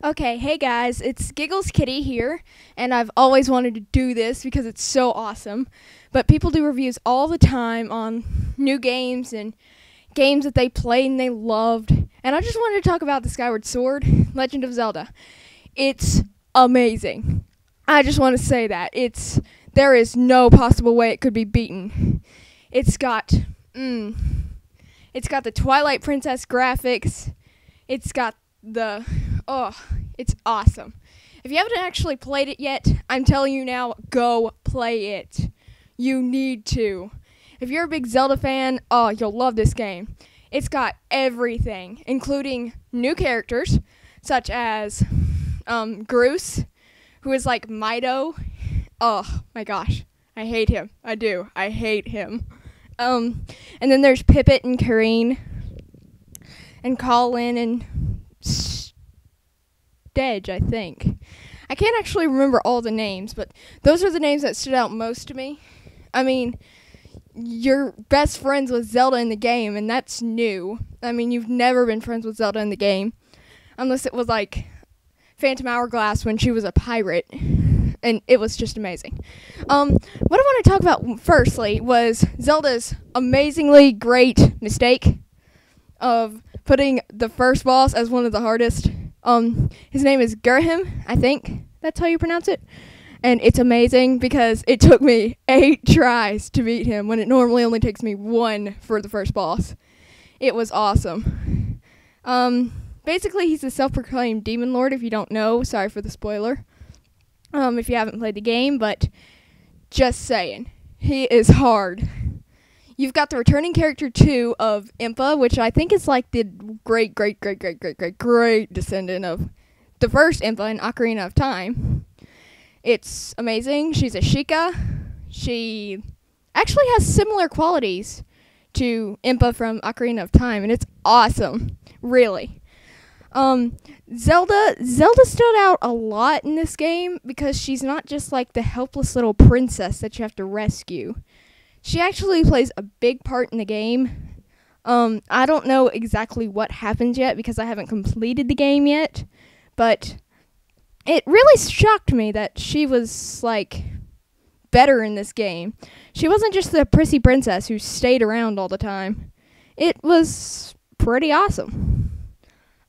Okay, hey guys, it's Giggles Kitty here, and I've always wanted to do this because it's so awesome. But people do reviews all the time on new games and games that they played and they loved. And I just wanted to talk about the Skyward Sword, Legend of Zelda. It's amazing. I just want to say that. There is no possible way it could be beaten. It's got the Twilight Princess graphics. It's got it's awesome. If you haven't actually played it yet, I'm telling you now, go play it. You need to. If you're a big Zelda fan, you'll love this game. It's got everything, including new characters, such as Groose, who is like Mido. Oh my gosh, I hate him. I do. I hate him. And then there's Pippet and Kareen, and Colin and Dedge, I think. I can't actually remember all the names, but those are the names that stood out most to me. I mean, you're best friends with Zelda in the game, and that's new. I mean, you've never been friends with Zelda in the game, unless it was like Phantom Hourglass when she was a pirate, and it was just amazing. What I want to talk about firstly was Zelda's amazingly great mistake of putting the first boss as one of the hardest. His name is Gurhim, I think that's how you pronounce it. And it's amazing because it took me 8 tries to beat him when it normally only takes me 1 for the first boss. It was awesome. Basically, he's a self-proclaimed demon lord, if you don't know. Sorry for the spoiler. If you haven't played the game, but just saying. He is hard. You've got the returning character, too, of Impa, which I think is like the great descendant of the first Impa in Ocarina of Time. It's amazing. She's a Sheikah. She actually has similar qualities to Impa from Ocarina of Time, and it's awesome. Really. Zelda stood out a lot in this game because she's not just like the helpless little princess that you have to rescue. She actually plays a big part in the game. I don't know exactly what happens yet because I haven't completed the game yet, but it really shocked me that she was, like, better in this game. She wasn't just the prissy princess who stayed around all the time. It was pretty awesome.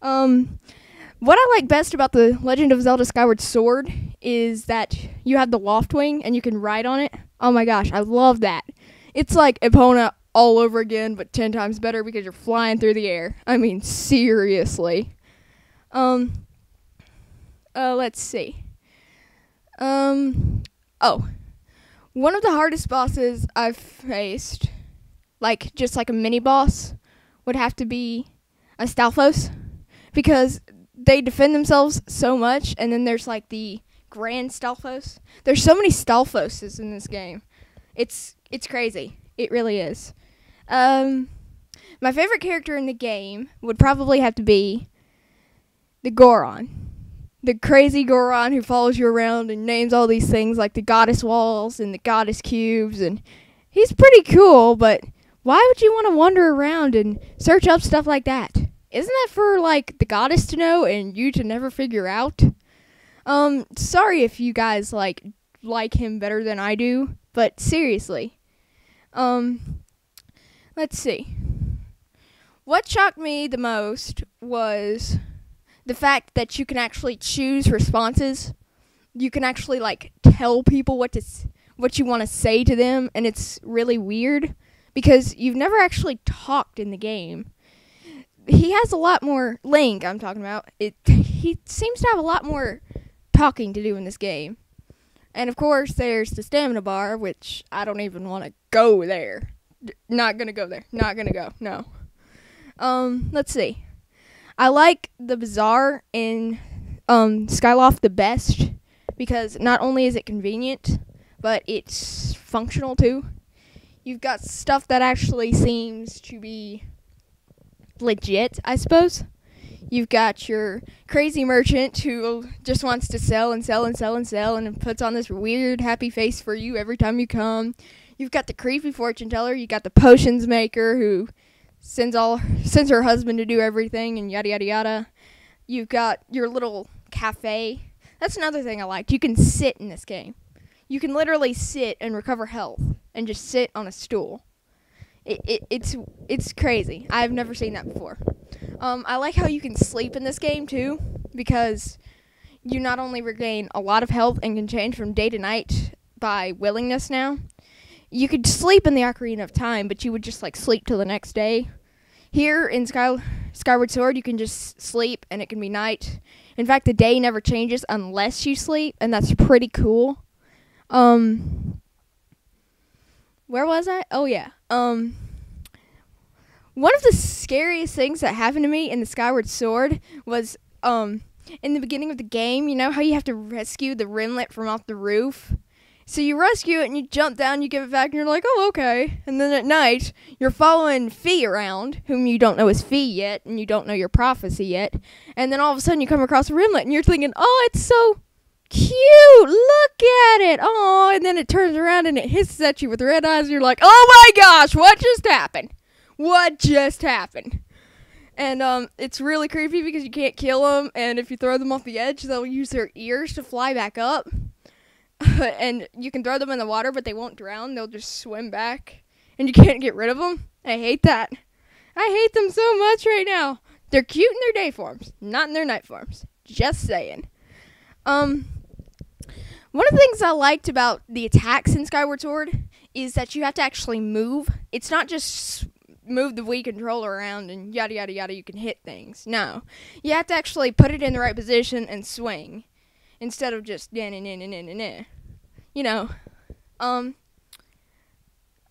What I like best about the Legend of Zelda Skyward Sword is that you have the loft wing and you can ride on it. Oh my gosh, I love that. It's like Epona all over again, but 10 times better because you're flying through the air. I mean, seriously. Let's see. One of the hardest bosses I've faced, just like a mini boss, would have to be a Stalfos, because they defend themselves so much, and then there's like the Grand Stalfos. There's so many Stalfoses in this game. It's crazy. It really is. My favorite character in the game would probably have to be the Goron. The crazy Goron who follows you around and names all these things like the goddess walls and the goddess cubes, and he's pretty cool, but why would you want to wander around and search up stuff like that? Isn't that for, like, the goddess to know and you to never figure out? Sorry if you guys, like him better than I do, but seriously. Let's see. What shocked me the most was the fact that you can actually choose responses. You can actually, like, tell people what you want to say to them, and it's really weird because you've never actually talked in the game. He has a lot more, Link I'm talking about, he seems to have a lot more talking to do in this game. And of course there's the stamina bar, which I don't even want to go there. Not gonna go there. Not gonna go, no. Let's see. I like the bazaar in Skyloft the best because not only is it convenient, but it's functional too. You've got stuff that actually seems to be legit, I suppose. You've got your crazy merchant who just wants to sell and sell and sell and sell and puts on this weird happy face for you every time you come. You've got the creepy fortune teller. You got the potions maker who sends her husband to do everything and yada yada yada. You've got your little cafe. That's another thing I liked. You can sit in this game. You can literally sit and recover health and just sit on a stool. It's crazy. I've never seen that before. I like how you can sleep in this game too, because you not only regain a lot of health and can change from day to night by willingness now. You could sleep in the Ocarina of Time, but you would just like sleep till the next day. Here in Skyward Sword, you can just sleep and it can be night. In fact, the day never changes unless you sleep, and that's pretty cool. Where was I? Oh yeah. One of the scariest things that happened to me in the Skyward Sword was in the beginning of the game. You know how you have to rescue the rimlet from off the roof? So you rescue it and you jump down, you give it back, and you're like, oh, okay. And then at night, you're following Fee around, whom you don't know is Fee yet, and you don't know your prophecy yet. And then all of a sudden you come across a rimlet, and you're thinking, oh, it's so cute. Look at it. Oh, and then it turns around and it hisses at you with red eyes, and you're like, oh my gosh, what just happened? What just happened? And it's really creepy because you can't kill them, and if you throw them off the edge, they'll use their ears to fly back up. And you can throw them in the water, but they won't drown. They'll just swim back, and you can't get rid of them. I hate that. I hate them so much right now. They're cute in their day forms, not in their night forms. Just saying. One of the things I liked about the attacks in Skyward Sword is that you have to actually move. It's not just move the Wii controller around and yada yada yada, you can hit things. No. You have to actually put it in the right position and swing, instead of just you know.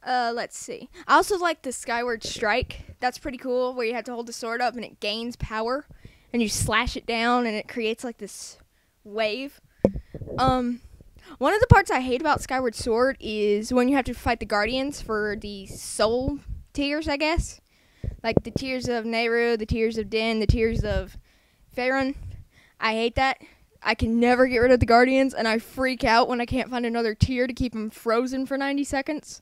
Let's see. I also like the Skyward Strike. That's pretty cool, where you have to hold the sword up and it gains power, and you slash it down and it creates like this wave. One of the parts I hate about Skyward Sword is when you have to fight the Guardians for the soul tears, I guess. Like the tears of Nehru, the tears of Din, the tears of Faerun. I hate that. I can never get rid of the Guardians, and I freak out when I can't find another tear to keep them frozen for 90 seconds.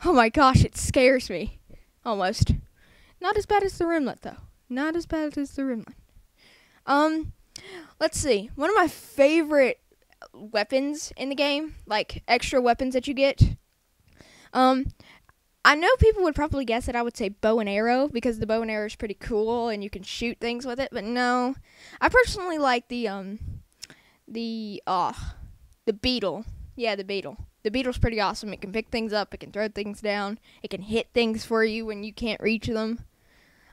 Oh my gosh, it scares me. Almost. Not as bad as the Rimlet, though. Not as bad as the Rimlet. Let's see. One of my favorite weapons in the game, like extra weapons that you get, I know people would probably guess that I would say bow and arrow, because the bow and arrow is pretty cool and you can shoot things with it, but no. I personally like the beetle. Yeah, the beetle. The beetle's pretty awesome. It can pick things up, it can throw things down, it can hit things for you when you can't reach them.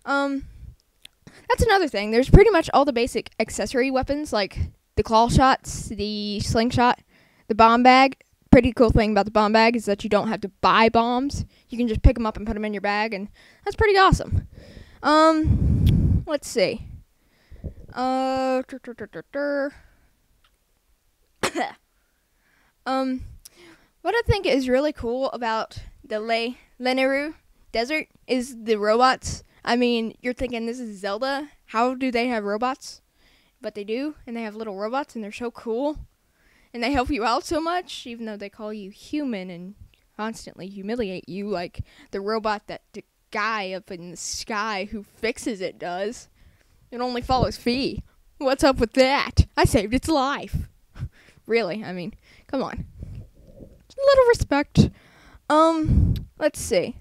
That's another thing. There's pretty much all the basic accessory weapons, like the claw shots, the slingshot, the bomb bag. Pretty cool thing about the bomb bag is that you don't have to buy bombs. You can just pick them up and put them in your bag, and that's pretty awesome. Let's see. What I think is really cool about the Lanayru Desert is the robots. I mean, you're thinking this is Zelda. How do they have robots? But they do, and they have little robots, and they're so cool. And they help you out so much, even though they call you human and constantly humiliate you, like the robot that the guy up in the sky who fixes it does. It only follows Fee. What's up with that? I saved its life. Really, I mean, come on. A little respect. Let's see.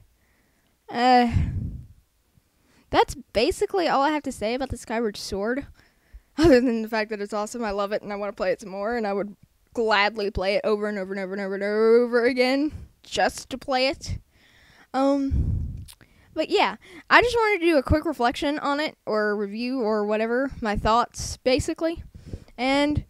That's basically all I have to say about the Skyward Sword. Other than the fact that it's awesome, I love it, and I want to play it some more, and I would gladly play it over and over and over and over and over again just to play it. But yeah, I just wanted to do a quick reflection on it, or review, or whatever, my thoughts, basically. And